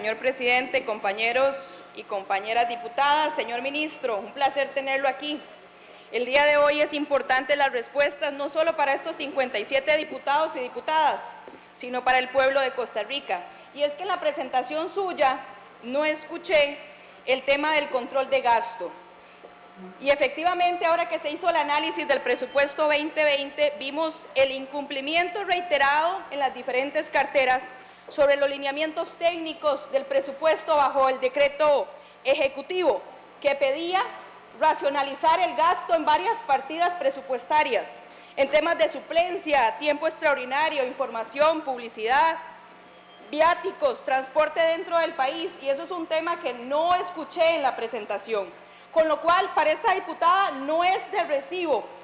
señor presidente, compañeros y compañeras diputadas, señor ministro, un placer tenerlo aquí. El día de hoy es importante las respuestas no solo para estos 57 diputados y diputadas, sino para el pueblo de Costa Rica. Y es que en la presentación suya no escuché el tema del control de gasto. Y efectivamente, ahora que se hizo el análisis del presupuesto 2020, vimos el incumplimiento reiterado en las diferentes carteras sobre los lineamientos técnicos del presupuesto bajo el decreto ejecutivo que pedía racionalizar el gasto en varias partidas presupuestarias, en temas de suplencia, tiempo extraordinario, información, publicidad, viáticos, transporte dentro del país, y eso es un tema que no escuché en la presentación. Con lo cual, para esta diputada no es de recibo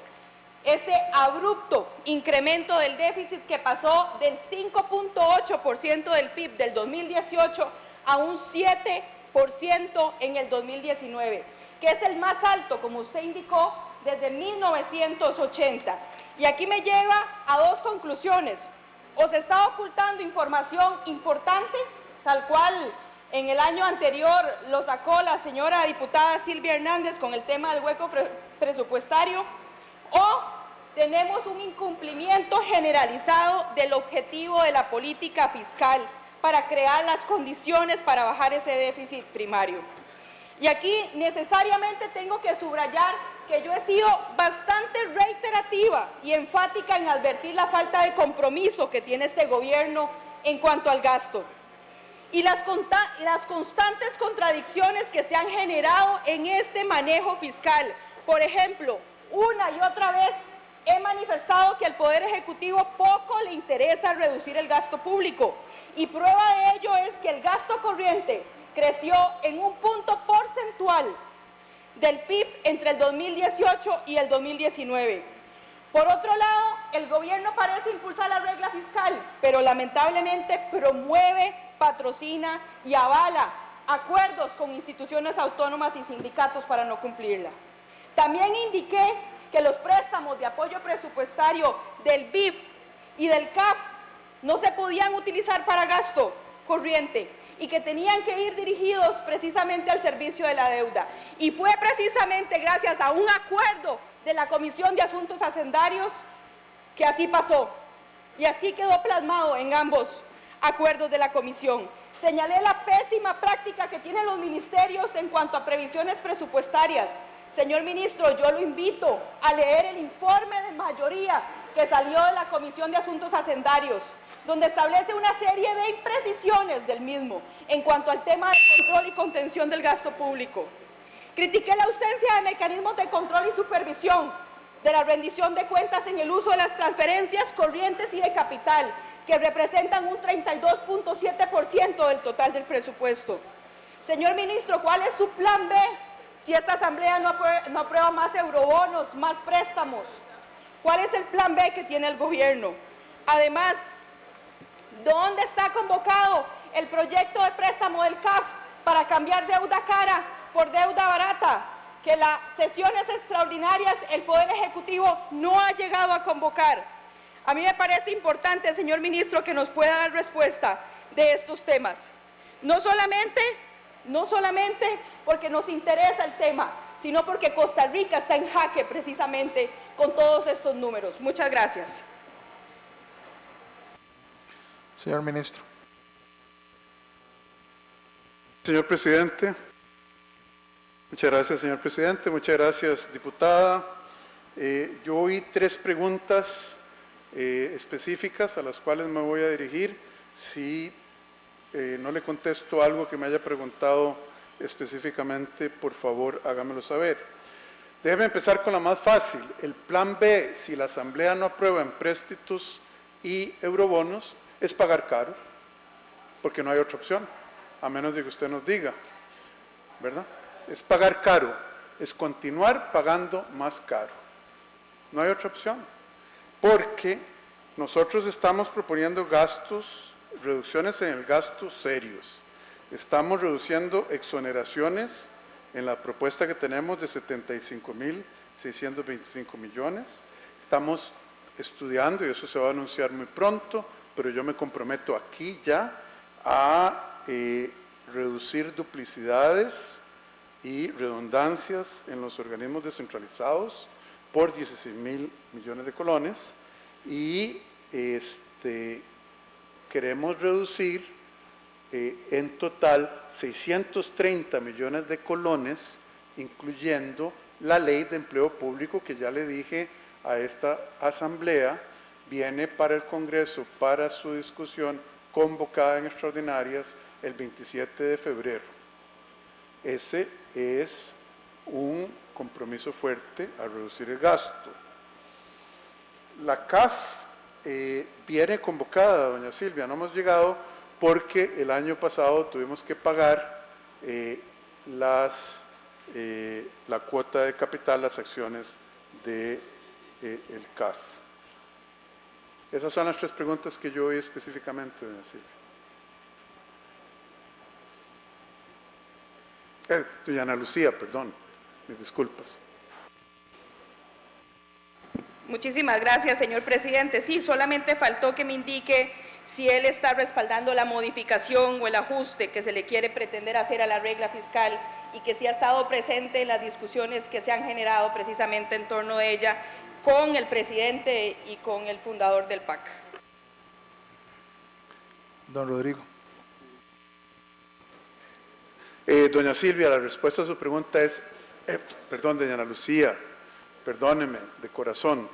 este abrupto incremento del déficit que pasó del 5.8% del PIB del 2018 a un 7% en el 2019, que es el más alto, como usted indicó, desde 1980. Y aquí me lleva a dos conclusiones. O se está ocultando información importante, tal cual en el año anterior lo sacó la señora diputada Silvia Hernández con el tema del hueco presupuestario, o tenemos un incumplimiento generalizado del objetivo de la política fiscal para crear las condiciones para bajar ese déficit primario. Y aquí necesariamente tengo que subrayar que yo he sido bastante reiterativa y enfática en advertir la falta de compromiso que tiene este gobierno en cuanto al gasto. Y las constantes contradicciones que se han generado en este manejo fiscal. Por ejemplo, una y otra vez he manifestado que al Poder Ejecutivo poco le interesa reducir el gasto público. Y prueba de ello es que el gasto corriente creció en un punto porcentual del PIB entre el 2018 y el 2019. Por otro lado, el gobierno parece impulsar la regla fiscal, pero lamentablemente promueve, patrocina y avala acuerdos con instituciones autónomas y sindicatos para no cumplirla. También indiqué que los préstamos de apoyo presupuestario del BID y del CAF no se podían utilizar para gasto corriente y que tenían que ir dirigidos precisamente al servicio de la deuda. Y fue precisamente gracias a un acuerdo de la Comisión de Asuntos Hacendarios que así pasó. Y así quedó plasmado en ambos acuerdos de la Comisión. Señalé la pésima práctica que tienen los ministerios en cuanto a previsiones presupuestarias. Señor ministro, yo lo invito a leer el informe de mayoría que salió de la Comisión de Asuntos Hacendarios, donde establece una serie de imprecisiones del mismo en cuanto al tema de control y contención del gasto público. Critiqué la ausencia de mecanismos de control y supervisión de la rendición de cuentas en el uso de las transferencias corrientes y de capital, que representan un 32.7% del total del presupuesto. Señor ministro, ¿cuál es su plan B si esta asamblea no aprueba más eurobonos, más préstamos? ¿Cuál es el plan B que tiene el gobierno? Además, ¿dónde está convocado el proyecto de préstamo del CAF para cambiar deuda cara por deuda barata, que las sesiones extraordinarias el Poder Ejecutivo no ha llegado a convocar? A mí me parece importante, señor ministro, que nos pueda dar respuesta de estos temas. No solamente porque nos interesa el tema, sino porque Costa Rica está en jaque precisamente con todos estos números. Muchas gracias. Señor ministro. Señor presidente. Muchas gracias, señor presidente. Muchas gracias, diputada. Yo oí 3 preguntas específicas a las cuales me voy a dirigir. Si no le contesto algo que me haya preguntado específicamente, por favor, hágamelo saber. Déjeme empezar con la más fácil. El plan B, si la Asamblea no aprueba empréstitos y eurobonos, es pagar caro, porque no hay otra opción, a menos de que usted nos diga, ¿verdad? Es pagar caro, es continuar pagando más caro. No hay otra opción, porque nosotros estamos proponiendo gastos, reducciones en el gasto serios. Estamos reduciendo exoneraciones en la propuesta que tenemos de 75.625 millones. Estamos estudiando, y eso se va a anunciar muy pronto, pero yo me comprometo aquí ya a reducir duplicidades y redundancias en los organismos descentralizados por 16.000 millones de colones y queremos reducir en total 630 millones de colones, incluyendo la ley de empleo público que ya le dije a esta asamblea, viene para el Congreso para su discusión convocada en extraordinarias el 27 de febrero. Ese es un compromiso fuerte a reducir el gasto. La CAF viene convocada, doña Silvia, no hemos llegado porque el año pasado tuvimos que pagar la cuota de capital, las acciones del CAF. Esas son las tres preguntas que yo oí específicamente, doña Silvia. Doña Ana Lucía, perdón, mis disculpas. Muchísimas gracias, señor presidente. Sí, solamente faltó que me indique si él está respaldando la modificación o el ajuste que se le quiere pretender hacer a la regla fiscal y que sí ha estado presente en las discusiones que se han generado precisamente en torno de ella con el presidente y con el fundador del PAC. Don Rodrigo. Doña Silvia, la respuesta a su pregunta es, perdón, doña Ana Lucía, perdóneme de corazón,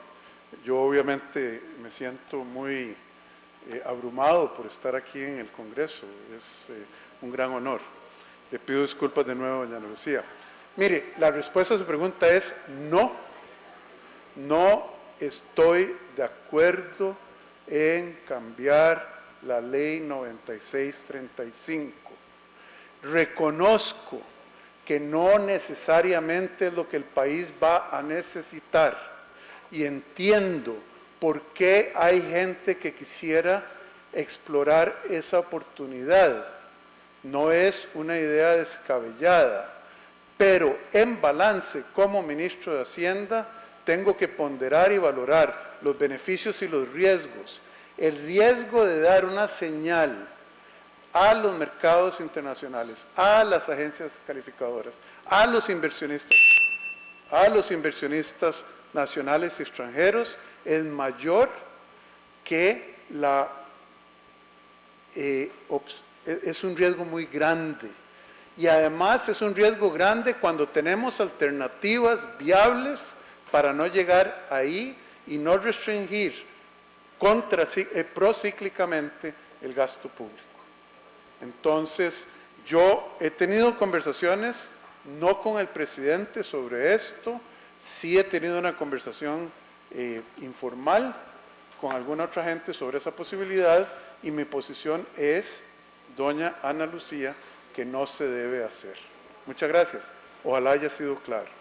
yo obviamente me siento muy abrumado por estar aquí en el Congreso, es un gran honor. Le pido disculpas de nuevo, doña Ana Lucía. Mire, la respuesta a su pregunta es no, no estoy de acuerdo en cambiar la ley 9635. Reconozco que no necesariamente es lo que el país va a necesitar y entiendo por qué hay gente que quisiera explorar esa oportunidad. No es una idea descabellada, pero en balance como ministro de Hacienda tengo que ponderar y valorar los beneficios y los riesgos. El riesgo de dar una señal a los mercados internacionales, a las agencias calificadoras, a los inversionistas nacionales y extranjeros, es mayor que es un riesgo muy grande. Y además es un riesgo grande cuando tenemos alternativas viables para no llegar ahí y no restringir procíclicamente el gasto público. Entonces, yo he tenido conversaciones, no con el presidente sobre esto, sí he tenido una conversación informal con alguna otra gente sobre esa posibilidad y mi posición es, doña Ana Lucía, que no se debe hacer. Muchas gracias. Ojalá haya sido claro.